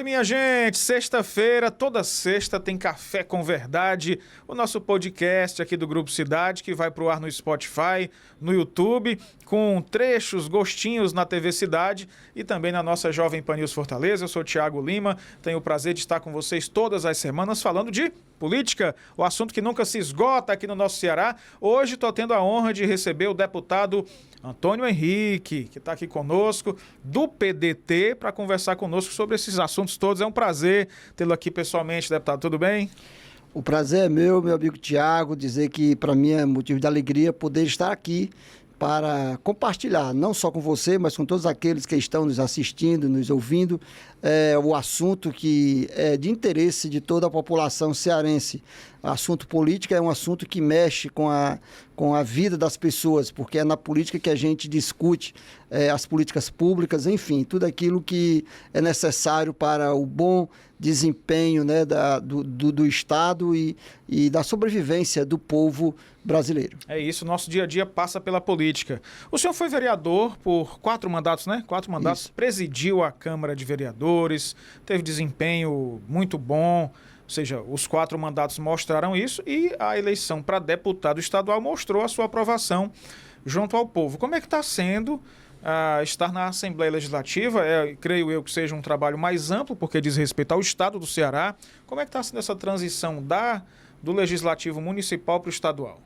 Oi, minha gente! Sexta-feira, toda sexta tem Café com Verdade, o nosso podcast aqui do Grupo Cidade, que vai pro ar no Spotify, no YouTube, com trechos, gostinhos na TV Cidade e também na nossa Jovem Pan News Fortaleza. Eu sou o Thiago Lima, tenho o prazer de estar com vocês todas as semanas falando de política, o assunto que nunca se esgota aqui no nosso Ceará. Hoje estou tendo a honra de receber o deputado Antônio Henrique, que está aqui conosco, do PDT, para conversar conosco sobre esses assuntos todos. É um prazer tê-lo aqui pessoalmente, deputado. Tudo bem? O prazer é meu amigo Thiago, dizer que para mim é motivo de alegria poder estar aqui para compartilhar, não só com você, mas com todos aqueles que estão nos assistindo, nos ouvindo, o assunto que é de interesse de toda a população cearense. O assunto política é um assunto que mexe com a vida das pessoas, porque é na política que a gente discute as políticas públicas, enfim, tudo aquilo que é necessário para o bom desempenho, né, do Estado e da sobrevivência do povo brasileiro. É isso, nosso dia a dia passa pela política. O senhor foi vereador por 4 mandatos, né? 4 mandatos, isso. Presidiu a Câmara de Vereadores, teve desempenho muito bom, ou seja, os 4 mandatos mostraram isso e a eleição para deputado estadual mostrou a sua aprovação junto ao povo. Como é que está sendo estar na Assembleia Legislativa? Creio eu que seja um trabalho mais amplo, porque diz respeito ao Estado do Ceará. Como é que está sendo essa transição do Legislativo Municipal para o Estadual?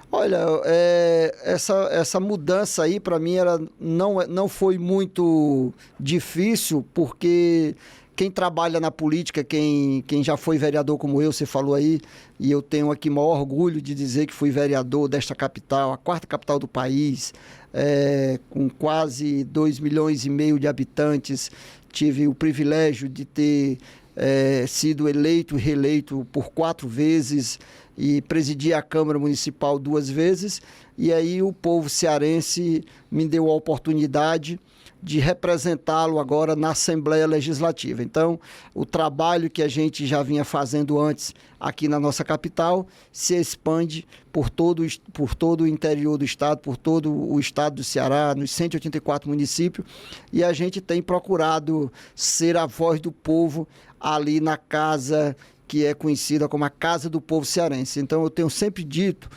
Olha, essa mudança aí, para mim, ela não foi muito difícil, porque quem trabalha na política, quem já foi vereador como eu, você falou aí, e eu tenho aqui maior orgulho de dizer que fui vereador desta capital, a 4ª capital do país, com quase 2,5 milhões de habitantes. Tive o privilégio de ter sido eleito e reeleito por 4 vezes e presidi a Câmara Municipal 2 vezes, e aí o povo cearense me deu a oportunidade de representá-lo agora na Assembleia Legislativa. Então, o trabalho que a gente já vinha fazendo antes aqui na nossa capital se expande por todo o interior do estado, por todo o estado do Ceará, nos 184 municípios, e a gente tem procurado ser a voz do povo ali na casa que é conhecida como a Casa do Povo Cearense. Então, eu tenho sempre dito,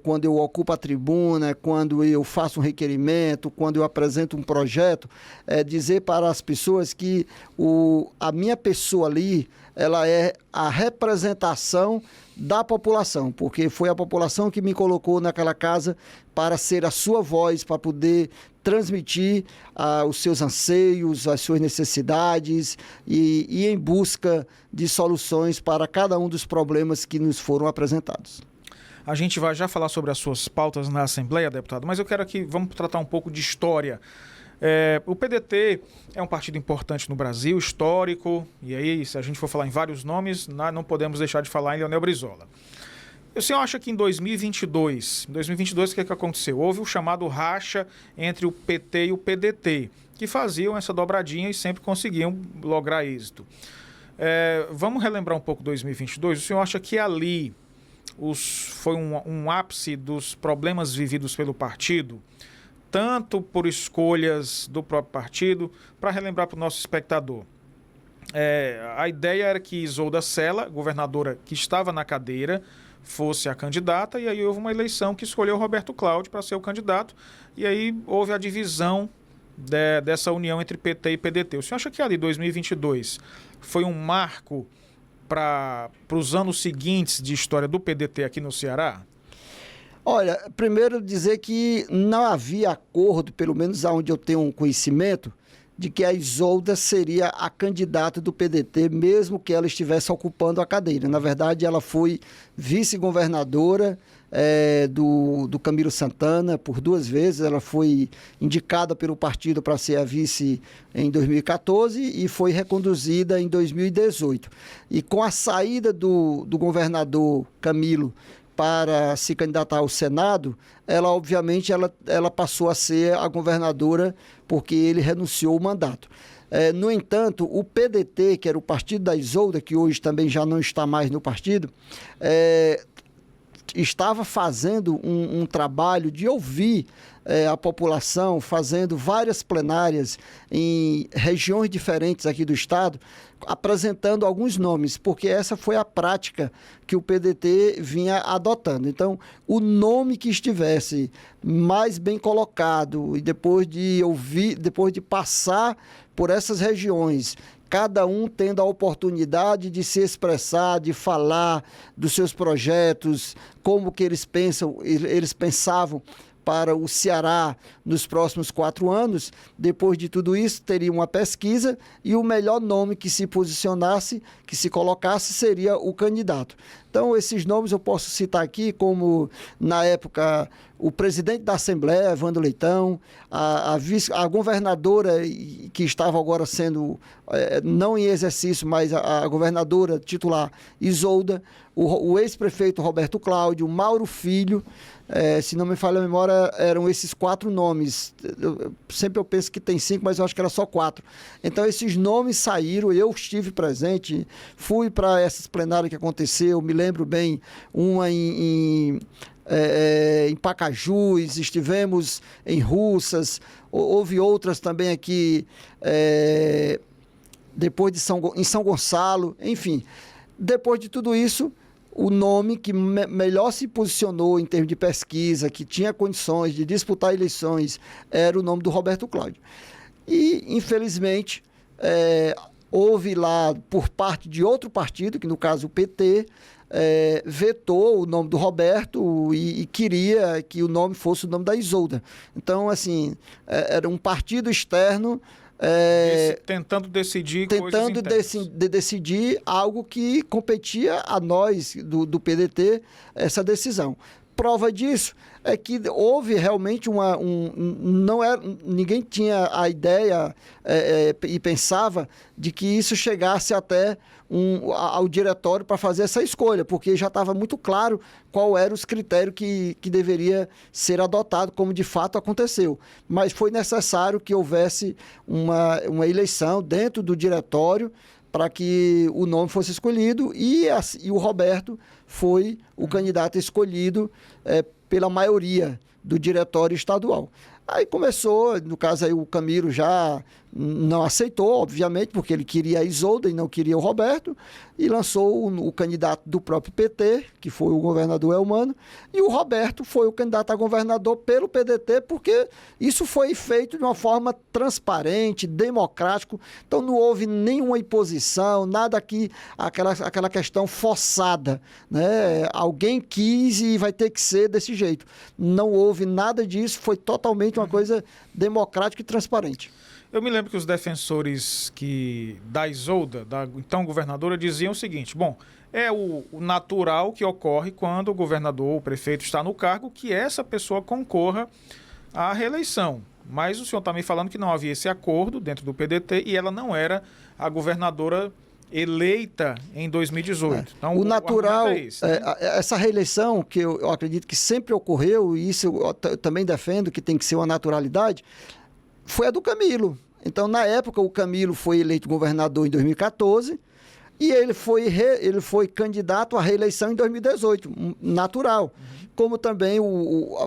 quando eu ocupo a tribuna, quando eu faço um requerimento, quando eu apresento um projeto, dizer para as pessoas que a minha pessoa ali, ela é a representação da população, porque foi a população que me colocou naquela casa para ser a sua voz, para poder transmitir os seus anseios, as suas necessidades e ir em busca de soluções para cada um dos problemas que nos foram apresentados. A gente vai já falar sobre as suas pautas na Assembleia, deputado, mas eu quero aqui, vamos tratar um pouco de história. O PDT é um partido importante no Brasil, histórico, e aí, se a gente for falar em vários nomes, não podemos deixar de falar em Leonel Brizola. O senhor acha que em 2022, o que aconteceu? Houve o chamado racha entre o PT e o PDT, que faziam essa dobradinha e sempre conseguiam lograr êxito. Vamos relembrar um pouco 2022? O senhor acha que ali foi um ápice dos problemas vividos pelo partido, tanto por escolhas do próprio partido, para relembrar para o nosso espectador? A ideia era que Isolda Sela, governadora que estava na cadeira, fosse a candidata, e aí houve uma eleição que escolheu Roberto Cláudio para ser o candidato, e aí houve a divisão dessa união entre PT e PDT. O senhor acha que ali 2022 foi um marco para os anos seguintes de história do PDT aqui no Ceará? Olha, primeiro dizer que não havia acordo, pelo menos aonde eu tenho um conhecimento, de que a Isolda seria a candidata do PDT, mesmo que ela estivesse ocupando a cadeira. Na verdade, ela foi vice-governadora do Camilo Santana por 2 vezes. Ela foi indicada pelo partido para ser a vice em 2014 e foi reconduzida em 2018. E com a saída do governador Camilo para se candidatar ao Senado, ela obviamente ela passou a ser a governadora porque ele renunciou ao mandato. No entanto, o PDT, que era o partido da Isolda, que hoje também já não está mais no partido, estava fazendo um trabalho de ouvir a população, fazendo várias plenárias em regiões diferentes aqui do estado, apresentando alguns nomes, porque essa foi a prática que o PDT vinha adotando. Então, o nome que estivesse mais bem colocado e depois de ouvir, depois de passar por essas regiões, cada um tendo a oportunidade de se expressar, de falar dos seus projetos, como que eles pensavam para o Ceará nos próximos 4 anos. Depois de tudo isso, teria uma pesquisa e o melhor nome que se posicionasse, que se colocasse, seria o candidato. Então, esses nomes eu posso citar aqui, como, na época, o presidente da Assembleia, Evandro Leitão, a governadora, que estava agora sendo, não em exercício, mas a governadora titular, Isolda, o ex-prefeito Roberto Cláudio, Mauro Filho, se não me falha a memória, eram esses 4 nomes. Sempre eu penso que tem 5, mas eu acho que era só 4. Então, esses nomes saíram, eu estive presente, fui para essas plenárias que aconteceu, me lembro bem, uma em Pacajus, estivemos em Russas, houve outras também aqui, depois em São Gonçalo, enfim. Depois de tudo isso, o nome que melhor se posicionou em termos de pesquisa, que tinha condições de disputar eleições, era o nome do Roberto Cláudio. E, infelizmente, houve lá, por parte de outro partido, que no caso o PT, vetou o nome do Roberto e queria que o nome fosse o nome da Isolda. Então, assim, era um partido externo tentando decidir decidir algo que competia a nós do PDT, essa decisão. Prova disso é que houve realmente ninguém tinha a ideia e pensava de que isso chegasse até ao diretório para fazer essa escolha, porque já estava muito claro qual eram os critérios que deveria ser adotado, como de fato aconteceu. Mas foi necessário que houvesse uma eleição dentro do diretório para que o nome fosse escolhido e o Roberto foi o candidato escolhido pela maioria do diretório estadual. Aí começou, no caso aí o Camilo já não aceitou, obviamente, porque ele queria a Isolda e não queria o Roberto, e lançou o candidato do próprio PT, que foi o governador Elmano, e o Roberto foi o candidato a governador pelo PDT, porque isso foi feito de uma forma transparente, democrático, então não houve nenhuma imposição, nada aqui, aquela questão forçada, né? Alguém quis e vai ter que ser desse jeito. Não houve nada disso, foi totalmente uma coisa democrática e transparente. Eu me lembro que os defensores da Isolda, da então governadora, diziam o seguinte: bom, é o natural que ocorre quando o governador ou o prefeito está no cargo, que essa pessoa concorra à reeleição. Mas o senhor está me falando que não havia esse acordo dentro do PDT e ela não era a governadora eleita em 2018. Então, o natural, esse, né? Essa reeleição, que eu acredito que sempre ocorreu, e isso eu também defendo que tem que ser uma naturalidade, foi a do Camilo. Então, na época, o Camilo foi eleito governador em 2014 e ele foi candidato à reeleição em 2018, natural. Como também,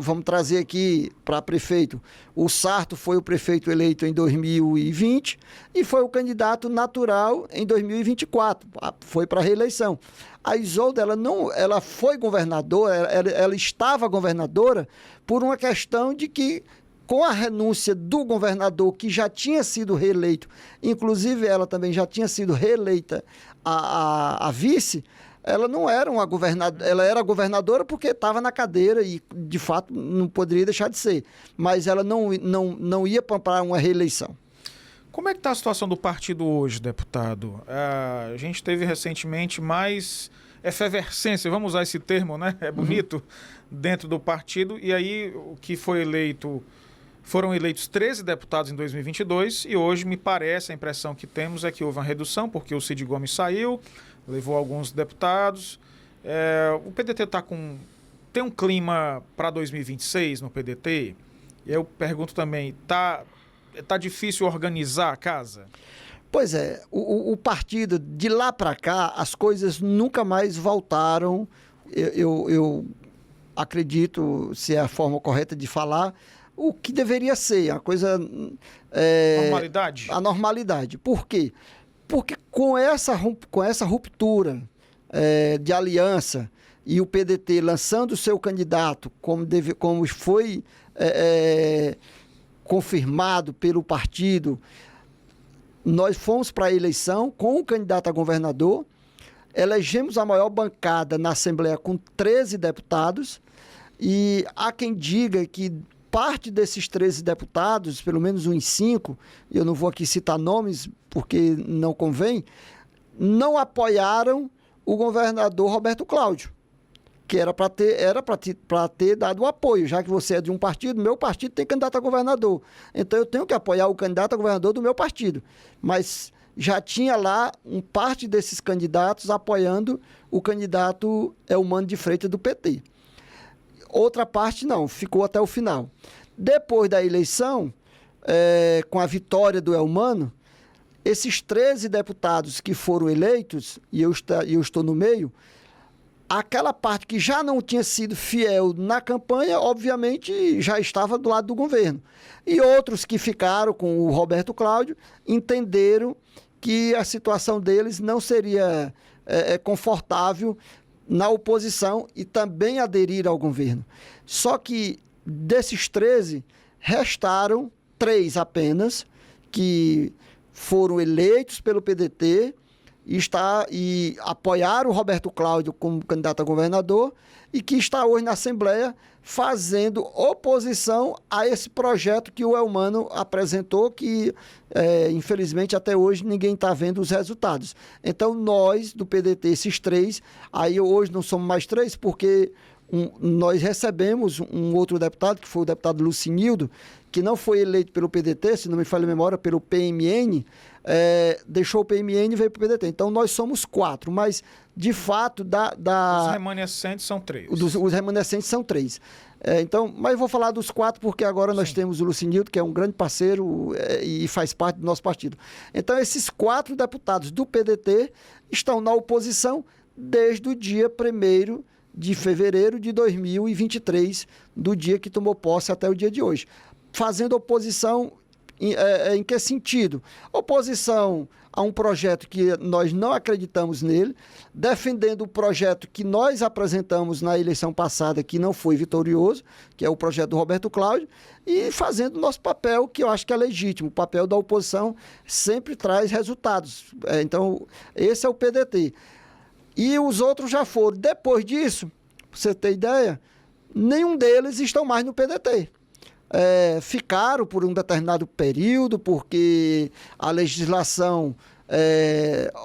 vamos trazer aqui para prefeito, o Sarto foi o prefeito eleito em 2020 e foi o candidato natural em 2024, foi para a reeleição. A Isolda, ela foi governadora, ela estava governadora por uma questão de que, com a renúncia do governador, que já tinha sido reeleito, inclusive ela também já tinha sido reeleita a vice, ela não era uma governadora, ela era governadora porque estava na cadeira e, de fato, não poderia deixar de ser, mas ela não ia para uma reeleição. Como é que está a situação do partido hoje, deputado? A gente teve recentemente mais efervescência, vamos usar esse termo, né? É bonito, dentro do partido, e aí o que foi eleito... Foram eleitos 13 deputados em 2022 e hoje me parece, a impressão que temos é que houve uma redução, porque o Cid Gomes saiu, levou alguns deputados. O PDT tem um clima para 2026 no PDT? Eu pergunto também, tá difícil organizar a casa? Pois é, o partido, de lá para cá, as coisas nunca mais voltaram. Eu acredito, se é a forma correta de falar, o que deveria ser, a coisa... Normalidade? A normalidade. Por quê? Porque com essa ruptura de aliança e o PDT lançando o seu candidato, como foi confirmado pelo partido, nós fomos para a eleição com o candidato a governador, elegemos a maior bancada na Assembleia com 13 deputados, e há quem diga que parte desses 13 deputados, pelo menos uns 5, eu não vou aqui citar nomes porque não convém, não apoiaram o governador Roberto Cláudio, que era para ter dado o apoio, já que você é de um partido, meu partido tem candidato a governador. Então eu tenho que apoiar o candidato a governador do meu partido. Mas já tinha lá parte desses candidatos apoiando o candidato Eumano de Freitas do PT. Outra parte não, ficou até o final. Depois da eleição, com a vitória do Eumano, esses 13 deputados que foram eleitos, e eu estou no meio, aquela parte que já não tinha sido fiel na campanha, obviamente já estava do lado do governo. E outros que ficaram com o Roberto Cláudio entenderam que a situação deles não seria confortável na oposição e também aderir ao governo. Só que desses 13, restaram 3 apenas, que foram eleitos pelo PDT e apoiaram o Roberto Cláudio como candidato a governador e que está hoje na Assembleia fazendo oposição a esse projeto que o Eumano apresentou, que infelizmente até hoje ninguém está vendo os resultados. Então nós do PDT, esses 3, aí hoje não somos mais 3 porque nós recebemos um outro deputado, que foi o deputado Lucinildo, que não foi eleito pelo PDT, se não me falha a memória, pelo PMN, deixou o PMN e veio para o PDT. Então, nós somos 4, mas, de fato, Os remanescentes são 3. Os remanescentes são 3. Mas eu vou falar dos 4, porque agora nós temos o Lucinildo, que é um grande parceiro e faz parte do nosso partido. Então, esses 4 deputados do PDT estão na oposição desde o dia 1º de fevereiro de 2023, do dia que tomou posse até o dia de hoje. Fazendo oposição em que sentido? Oposição a um projeto que nós não acreditamos nele, defendendo o projeto que nós apresentamos na eleição passada, que não foi vitorioso, que é o projeto do Roberto Cláudio, e fazendo o nosso papel, que eu acho que é legítimo. O papel da oposição sempre traz resultados. Então, esse é o PDT. E os outros já foram. Depois disso, para você ter ideia, nenhum deles estão mais no PDT. Ficaram por um determinado período, porque a legislação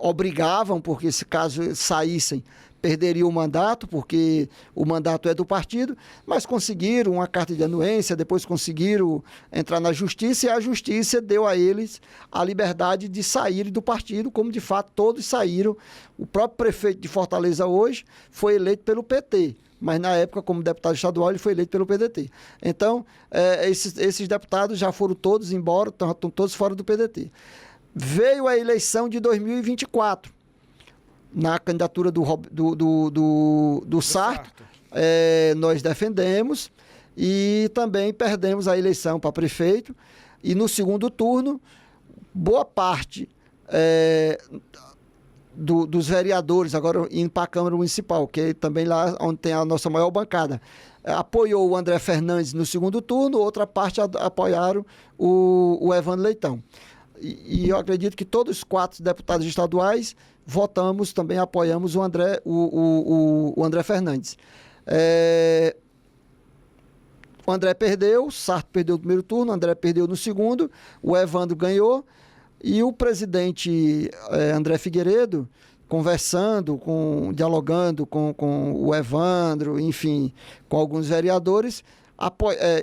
obrigavam, porque se caso saíssem, perderiam o mandato, porque o mandato é do partido, mas conseguiram uma carta de anuência, depois conseguiram entrar na justiça, e a justiça deu a eles a liberdade de sair do partido, como de fato todos saíram. O próprio prefeito de Fortaleza hoje foi eleito pelo PT, mas na época, como deputado estadual, ele foi eleito pelo PDT. Então, esses deputados já foram todos embora, estão todos fora do PDT. Veio a eleição de 2024, na candidatura do Sarto, nós defendemos e também perdemos a eleição para prefeito. E no segundo turno, boa parte dos vereadores, agora indo para a Câmara Municipal, que é também lá onde tem a nossa maior bancada, apoiou o André Fernandes no segundo turno, outra parte apoiaram o Evandro Leitão. E eu acredito que todos os 4 deputados estaduais votamos, também apoiamos o André Fernandes. O André perdeu, o Sarto perdeu o primeiro turno, o André perdeu no segundo, o Evandro ganhou, e o presidente André Figueiredo, conversando, dialogando com o Evandro, enfim, com alguns vereadores,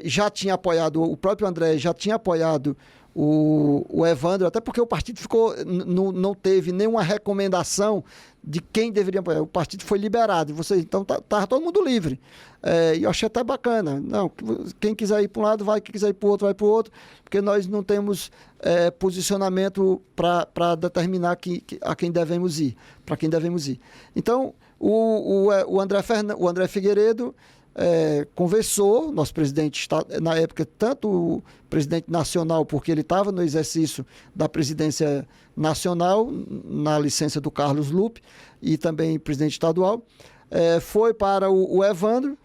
já tinha apoiado, o próprio André já tinha apoiado o Evandro, até porque o partido não teve nenhuma recomendação de quem deveria apoiar. O partido foi liberado, então estava todo mundo livre. E eu achei até bacana. Não, quem quiser ir para um lado vai, quem quiser ir para o outro vai para o outro, porque nós não temos posicionamento para determinar a quem devemos ir, para quem devemos ir. Então, o André Figueiredo conversou, nosso presidente, na época, tanto o presidente nacional, porque ele estava no exercício da presidência nacional, na licença do Carlos Lupe, e também presidente estadual, foi para o Evandro,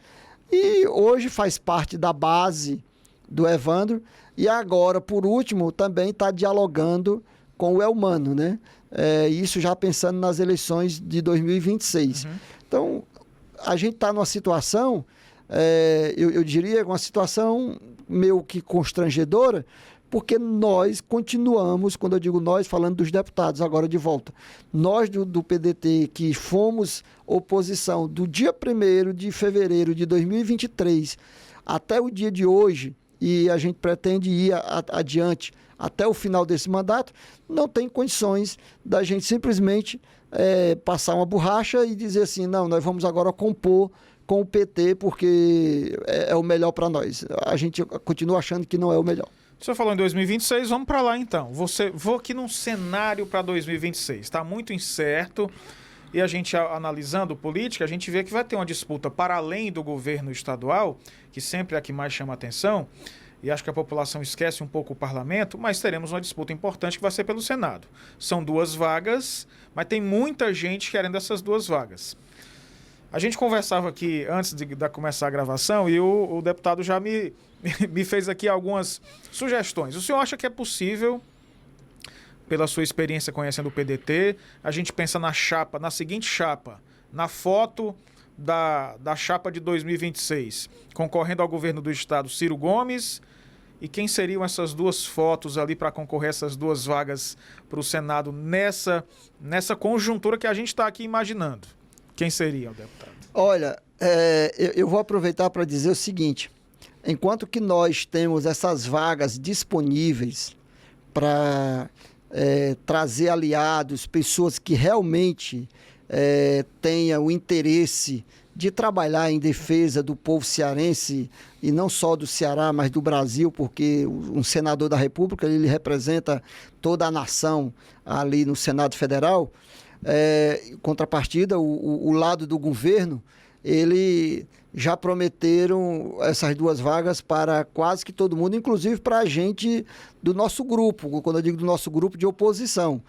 e hoje faz parte da base do Evandro, e agora, por último, também está dialogando com o Elmano, né? Isso já pensando nas eleições de 2026. Uhum. Então, a gente está numa situação, eu diria, uma situação meio que constrangedora, porque nós continuamos, quando eu digo nós, falando dos deputados, agora de volta, nós do PDT, que fomos oposição do dia 1º de fevereiro de 2023 até o dia de hoje, e a gente pretende ir adiante até o final desse mandato, não tem condições da gente simplesmente passar uma borracha e dizer assim, não, nós vamos agora compor com o PT porque é o melhor para nós. A gente continua achando que não é o melhor. O senhor falou em 2026, vamos para lá então. Vou aqui num cenário para 2026. Está muito incerto e a gente analisando política, a gente vê que vai ter uma disputa para além do governo estadual, que sempre é a que mais chama atenção, e acho que a população esquece um pouco o parlamento, mas teremos uma disputa importante que vai ser pelo Senado. São 2 vagas, mas tem muita gente querendo essas 2 vagas. A gente conversava aqui antes de começar a gravação e o deputado já me fez aqui algumas sugestões. O senhor acha que é possível, pela sua experiência conhecendo o PDT, a gente pensa na seguinte chapa, na foto da chapa de 2026, concorrendo ao governo do estado Ciro Gomes, e quem seriam essas 2 fotos ali para concorrer essas 2 vagas para o Senado nessa conjuntura que a gente está aqui imaginando? Quem seria o deputado? Olha, eu vou aproveitar para dizer o seguinte, enquanto que nós temos essas vagas disponíveis para trazer aliados, pessoas que realmente tenham o interesse de trabalhar em defesa do povo cearense, e não só do Ceará, mas do Brasil, porque um senador da República, ele representa toda a nação ali no Senado Federal. Contrapartida, o lado do governo, ele já prometeram essas 2 vagas para quase que todo mundo, inclusive para a gente do nosso grupo, quando eu digo do nosso grupo de oposição.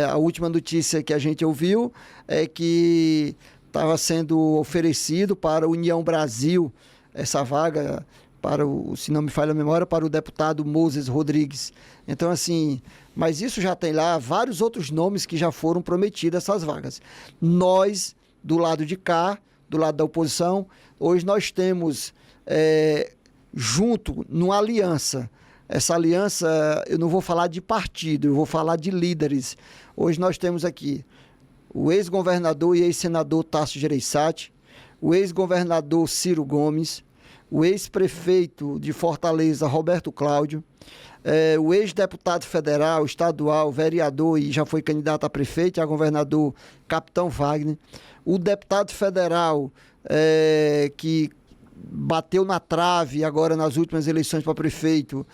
A última notícia que a gente ouviu é que estava sendo oferecido para a União Brasil essa vaga, se não me falha a memória, para o deputado Moses Rodrigues. Então, assim, mas isso já tem lá vários outros nomes que já foram prometidos essas vagas. Nós, do lado de cá, do lado da oposição, hoje nós temos junto, numa aliança. Essa aliança, eu não vou falar de partido, eu vou falar de líderes. Hoje nós temos aqui o ex-governador e ex-senador Tasso Gereissati, o ex-governador Ciro Gomes, o ex-prefeito de Fortaleza, Roberto Cláudio, o ex-deputado federal, estadual, vereador e já foi candidato a prefeito e a governador, Capitão Wagner, o deputado federal que bateu na trave agora nas últimas eleições para prefeito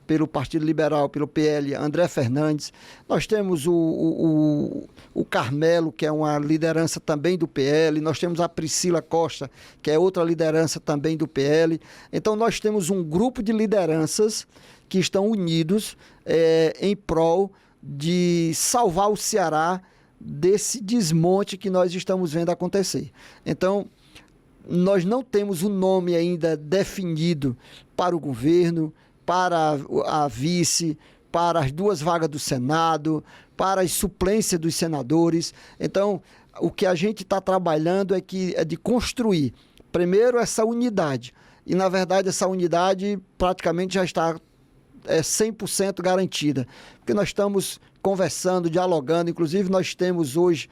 pelo Partido Liberal, pelo PL, André Fernandes. Nós temos o Carmelo, que é uma liderança também do PL. Nós temos a Priscila Costa, que é outra liderança também do PL. Então nós temos um grupo de lideranças que estão unidos em prol de salvar o Ceará desse desmonte que nós estamos vendo acontecer. Então, nós não temos um nome ainda definido para o governo, para a vice, para as 2 vagas do Senado, para as suplências dos senadores. Então, o que a gente está trabalhando é de construir, primeiro, essa unidade. E, na verdade, essa unidade praticamente já está 100% garantida, porque nós estamos conversando, dialogando, inclusive nós temos hoje,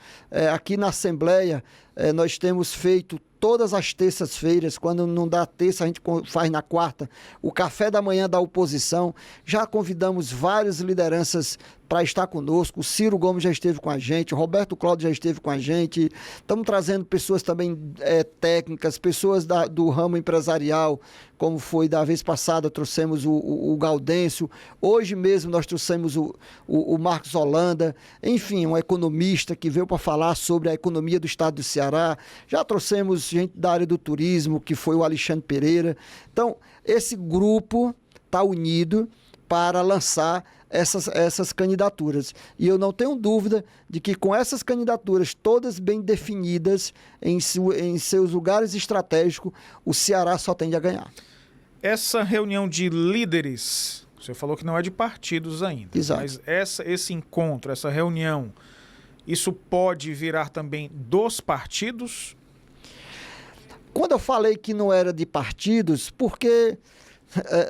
aqui na Assembleia, nós temos feito todas as terças-feiras, quando não dá terça, a gente faz na quarta, o café da manhã da oposição. Já convidamos várias lideranças para estar conosco. O Ciro Gomes já esteve com a gente, o Roberto Cláudio já esteve com a gente. Estamos trazendo pessoas também técnicas, pessoas do ramo empresarial, como foi da vez passada, trouxemos o Gaudêncio. Hoje mesmo nós trouxemos o Marcos Holanda, enfim, um economista que veio para falar sobre a economia do estado do Ceará. Ceará, já trouxemos gente da área do turismo, que foi o Alexandre Pereira. Então, esse grupo está unido para lançar essas candidaturas. E eu não tenho dúvida de que com essas candidaturas todas bem definidas em seus lugares estratégicos, o Ceará só tende a ganhar. Essa reunião de líderes, você falou que não é de partidos ainda. Exato. Mas esse encontro, essa reunião, isso pode virar também dos partidos? Quando eu falei que não era de partidos, porque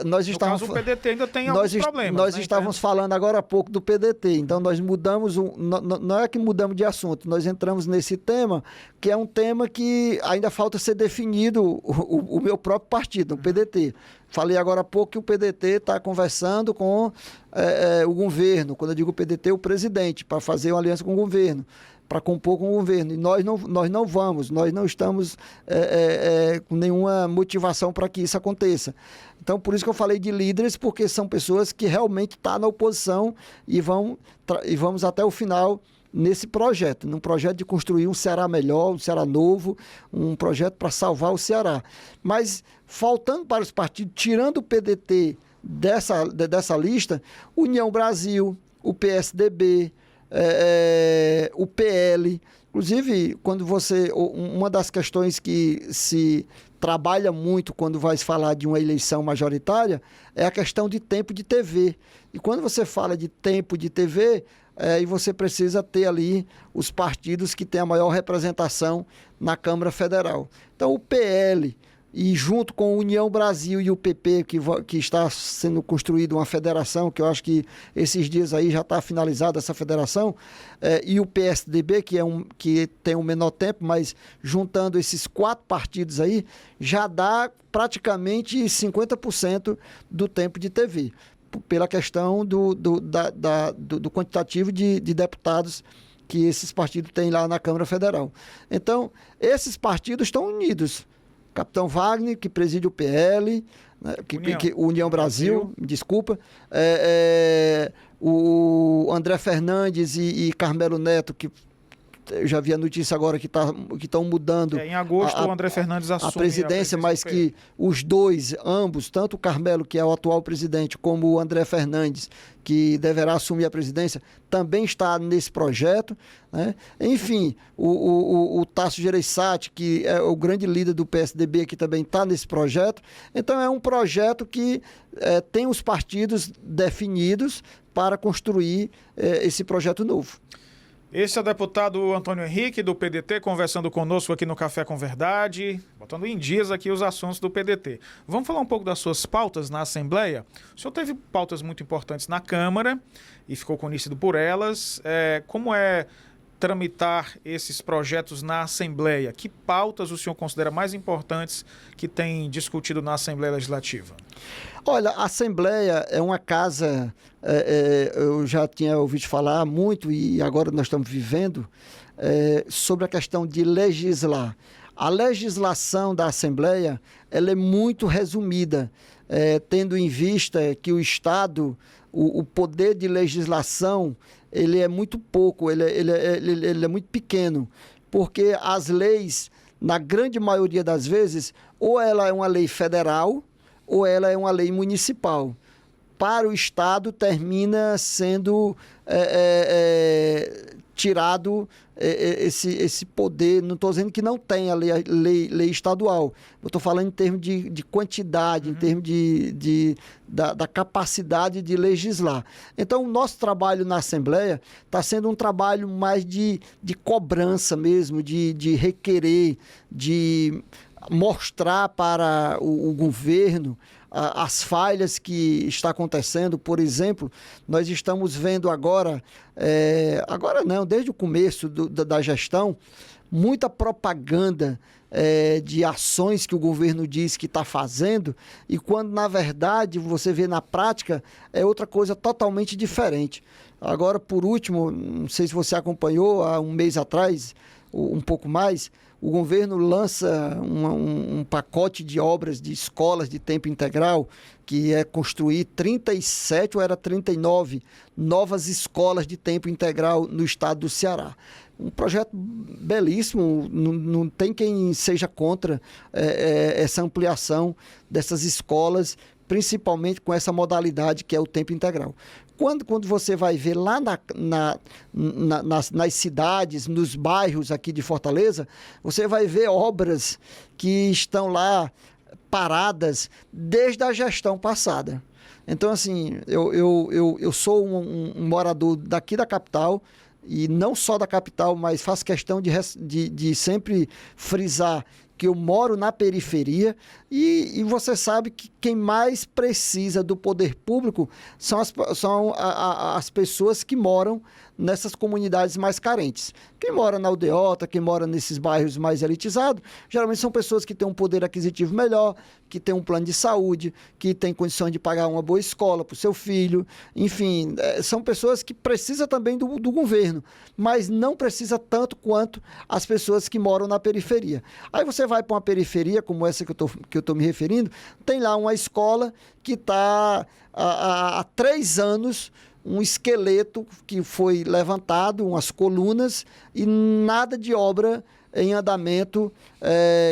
nós estávamos... No caso, o PDT ainda tem alguns problemas. Nós estávamos falando agora há pouco do PDT, então nós mudamos, não é que mudamos de assunto, nós entramos nesse tema, que é um tema que ainda falta ser definido o meu próprio partido, o PDT. Falei agora há pouco que o PDT está conversando com o governo, quando eu digo PDT, o presidente, para fazer uma aliança com o governo, para compor com o governo. E nós não estamos com nenhuma motivação para que isso aconteça. Então, por isso que eu falei de líderes, porque são pessoas que realmente estão na oposição e vamos até o final nesse projeto, num projeto de construir um Ceará melhor, um Ceará novo, um projeto para salvar o Ceará. Mas, faltando para os partidos, tirando o PDT dessa lista, União Brasil, o PSDB, o PL. Inclusive, uma das questões que se trabalha muito quando vai falar de uma eleição majoritária é a questão de tempo de TV. E quando você fala de tempo de TV, e você precisa ter ali os partidos que têm a maior representação na Câmara Federal. Então, o PL, e junto com a União Brasil e o PP, que está sendo construída uma federação, que eu acho que esses dias aí já está finalizada essa federação, e o PSDB, que tem um menor tempo, mas juntando esses 4 partidos aí, já dá praticamente 50% do tempo de TV, pela questão do quantitativo de deputados que esses partidos têm lá na Câmara Federal. Então, esses partidos estão unidos. Capitão Wagner, que preside o PL, né, União Brasil, desculpa, o André Fernandes e Carmelo Neto, que eu já vi a notícia agora que estão mudando. Em agosto o André Fernandes assume a presidência, mas que os dois, ambos, tanto o Carmelo, que é o atual presidente, como o André Fernandes, que deverá assumir a presidência, também está nesse projeto, né? Enfim, o Tasso Gereissati, que é o grande líder do PSDB, que também está nesse projeto. Então é um projeto que tem os partidos definidos para construir esse projeto novo. Esse é o deputado Antônio Henrique, do PDT, conversando conosco aqui no Café com Verdade, botando em dias aqui os assuntos do PDT. Vamos falar um pouco das suas pautas na Assembleia? O senhor teve pautas muito importantes na Câmara e ficou conhecido por elas. Como é tramitar esses projetos na Assembleia? Que pautas o senhor considera mais importantes que tem discutido na Assembleia Legislativa? Olha, a Assembleia é uma casa, eu já tinha ouvido falar muito e agora nós estamos vivendo, sobre a questão de legislar. A legislação da Assembleia ela é muito resumida, tendo em vista que o Estado, o poder de legislação, ele é muito pouco, ele é muito pequeno, porque as leis, na grande maioria das vezes, ou ela é uma lei federal, ou ela é uma lei municipal. Para o Estado, termina sendo tirado esse poder. Não estou dizendo que não tem a lei estadual. Eu estou falando em termos de quantidade, em termos da capacidade de legislar. Então, o nosso trabalho na Assembleia está sendo um trabalho mais de cobrança mesmo, de requerer, de mostrar para o governo as falhas que está acontecendo. Por exemplo, nós estamos vendo agora não, desde o começo da gestão, muita propaganda de ações que o governo diz que está fazendo, e quando, na verdade, você vê na prática, é outra coisa totalmente diferente. Agora, por último, não sei se você acompanhou, há um mês atrás, um pouco mais, o governo lança um pacote de obras de escolas de tempo integral, que é construir 37 ou era 39 novas escolas de tempo integral no estado do Ceará. um projeto belíssimo, não tem quem seja contra essa ampliação dessas escolas, principalmente com essa modalidade que é o tempo integral. Quando você vai ver lá nas cidades, nos bairros aqui de Fortaleza, você vai ver obras que estão lá paradas desde a gestão passada. Então, assim, eu sou um morador daqui da capital, e não só da capital, mas faço questão de sempre frisar que eu moro na periferia e você sabe que quem mais precisa do poder público são as pessoas que moram nessas comunidades mais carentes. Quem mora na aldeota, quem mora nesses bairros mais elitizados, geralmente são pessoas que têm um poder aquisitivo melhor, que têm um plano de saúde, que têm condições de pagar uma boa escola para o seu filho. Enfim, são pessoas que precisam também do governo, mas não precisa tanto quanto as pessoas que moram na periferia. Aí você vai para uma periferia como essa que eu estou me referindo, tem lá uma escola que está há 3 anos, um esqueleto que foi levantado, umas colunas, e nada de obra em andamento,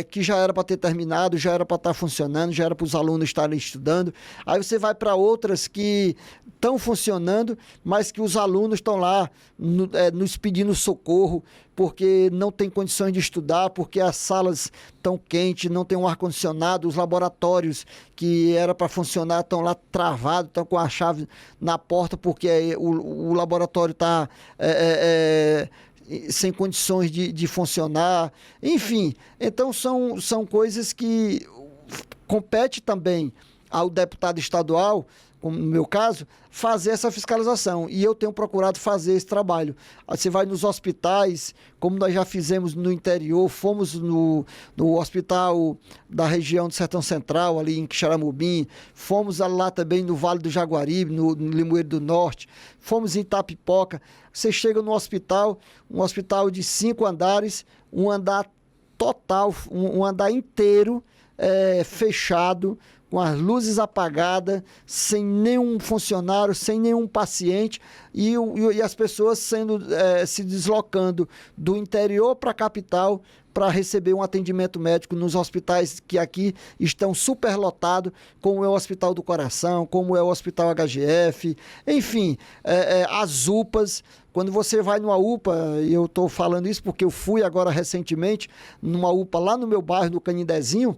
que já era para ter terminado, já era para estar funcionando, já era para os alunos estarem estudando. Aí você vai para outras que estão funcionando, mas que os alunos estão lá nos pedindo socorro, porque não tem condições de estudar, porque as salas estão quentes, não tem um ar-condicionado, os laboratórios que era para funcionar estão lá travados, estão com a chave na porta, porque o laboratório está sem condições de funcionar. Enfim, então são coisas que compete também ao deputado estadual, como no meu caso, fazer essa fiscalização. E eu tenho procurado fazer esse trabalho. Você vai nos hospitais, como nós já fizemos no interior, fomos no hospital da região do Sertão Central, ali em Quixaramubim, fomos lá também no Vale do Jaguaribe, no Limoeiro do Norte, fomos em Itapipoca. Você chega no hospital, um hospital de 5 andares, um andar total, um andar inteiro fechado, com as luzes apagadas, sem nenhum funcionário, sem nenhum paciente, e as pessoas se deslocando do interior para a capital para receber um atendimento médico nos hospitais que aqui estão superlotados, como é o Hospital do Coração, como é o Hospital HGF, enfim, as UPAs. Quando você vai numa UPA, e eu estou falando isso porque eu fui agora recentemente numa UPA lá no meu bairro, no Canindezinho,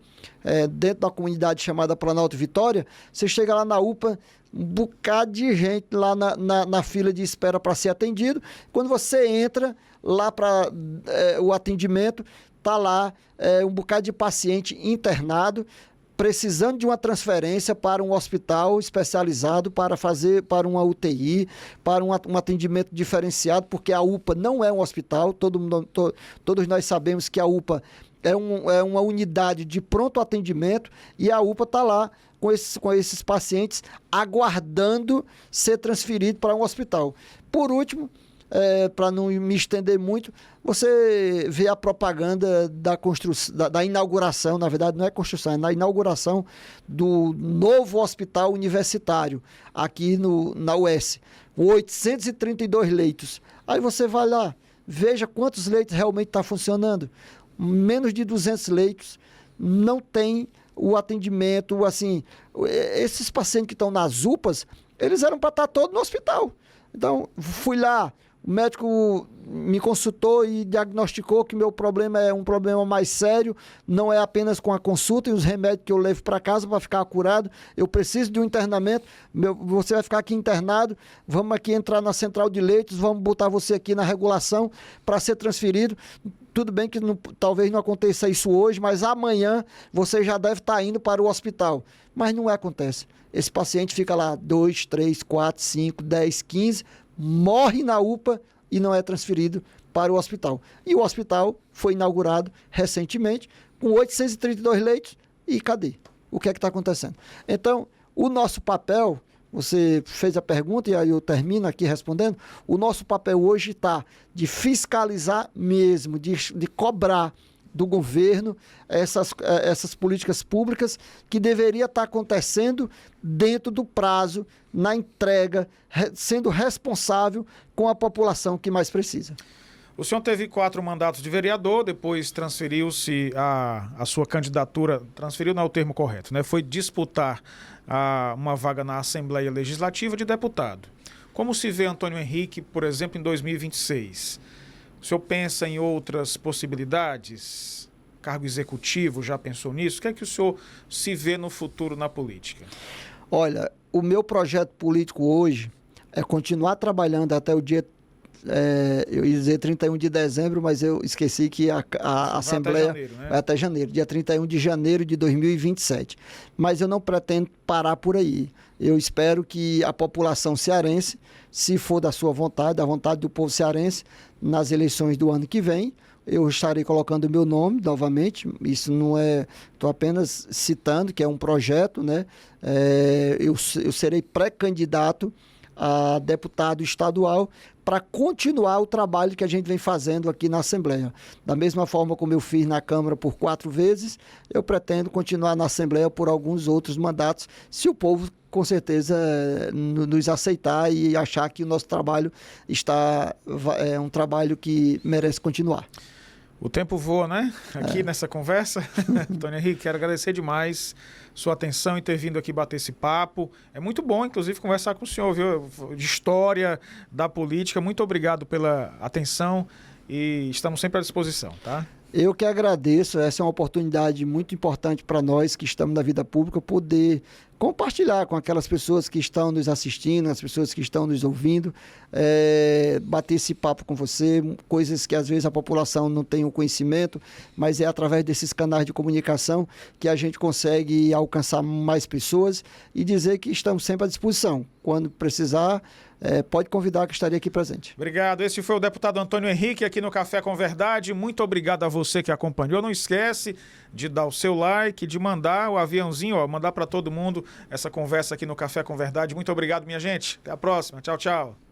dentro da comunidade chamada Planalto Vitória, você chega lá na UPA, um bocado de gente lá na fila de espera para ser atendido. Quando você entra lá para o atendimento, está lá um bocado de paciente internado, precisando de uma transferência para um hospital especializado para uma UTI, para um atendimento diferenciado, porque a UPA não é um hospital, todos nós sabemos que a UPA é uma unidade de pronto atendimento, e a UPA está lá com esses pacientes aguardando ser transferido para um hospital. Por último, para não me estender muito, você vê a propaganda da inauguração, na verdade não é construção, é na inauguração do novo hospital universitário aqui na UES, com 832 leitos. Aí você vai lá, veja quantos leitos realmente estão funcionando. Menos de 200 leitos, não tem o atendimento, assim, esses pacientes que estão nas UPAs, eles eram para estar todos no hospital. Então, fui lá, o médico me consultou e diagnosticou que meu problema é um problema mais sério, não é apenas com a consulta e os remédios que eu levo para casa para ficar curado, eu preciso de um internamento, você vai ficar aqui internado, vamos aqui entrar na central de leitos, vamos botar você aqui na regulação para ser transferido. Tudo bem que talvez não aconteça isso hoje, mas amanhã você já deve estar indo para o hospital. Mas não acontece. Esse paciente fica lá 2, 3, 4, 5, 10, 15, morre na UPA e não é transferido para o hospital. E o hospital foi inaugurado recentemente com 832 leitos e cadê? O que é que está acontecendo? Então, o nosso papel, você fez a pergunta e aí eu termino aqui respondendo, o nosso papel hoje está de fiscalizar mesmo, de cobrar do governo essas políticas públicas que deveria estar acontecendo dentro do prazo, na entrega, sendo responsável com a população que mais precisa. O senhor teve 4 mandatos de vereador, depois transferiu-se a sua candidatura, transferiu não é o termo correto, né? Foi disputar uma vaga na Assembleia Legislativa de deputado. Como se vê Antônio Henrique, por exemplo, em 2026? O senhor pensa em outras possibilidades? Cargo executivo, já pensou nisso? O que é que o senhor se vê no futuro na política? Olha, o meu projeto político hoje é continuar trabalhando até o dia, eu ia dizer 31 de dezembro, mas eu esqueci que a Assembleia até janeiro, né? vai até janeiro, dia 31 de janeiro de 2027. Mas eu não pretendo parar por aí. Eu espero que a população cearense, se for da sua vontade, da vontade do povo cearense, nas eleições do ano que vem, eu estarei colocando o meu nome novamente. Isso não é... Estou apenas citando que é um projeto, né? Eu serei pré-candidato a deputado estadual para continuar o trabalho que a gente vem fazendo aqui na Assembleia. Da mesma forma como eu fiz na Câmara por 4 vezes, eu pretendo continuar na Assembleia por alguns outros mandatos, se o povo com certeza nos aceitar e achar que o nosso trabalho é um trabalho que merece continuar. O tempo voa, né? Aqui nessa conversa. Antônio Henrique, quero agradecer demais sua atenção e ter vindo aqui bater esse papo. É muito bom, inclusive, conversar com o senhor, viu? De história, da política. Muito obrigado pela atenção e estamos sempre à disposição, tá? Eu que agradeço, essa é uma oportunidade muito importante para nós que estamos na vida pública, poder compartilhar com aquelas pessoas que estão nos assistindo, as pessoas que estão nos ouvindo, bater esse papo com você, coisas que às vezes a população não tem o conhecimento, mas é através desses canais de comunicação que a gente consegue alcançar mais pessoas e dizer que estamos sempre à disposição. Quando precisar, pode convidar que estarei aqui presente. Obrigado. Esse foi o deputado Antônio Henrique aqui no Café com Verdade. Muito obrigado a você que acompanhou. Não esquece de dar o seu like, de mandar o aviãozinho, mandar para todo mundo essa conversa aqui no Café com Verdade. Muito obrigado, minha gente. Até a próxima. Tchau, tchau.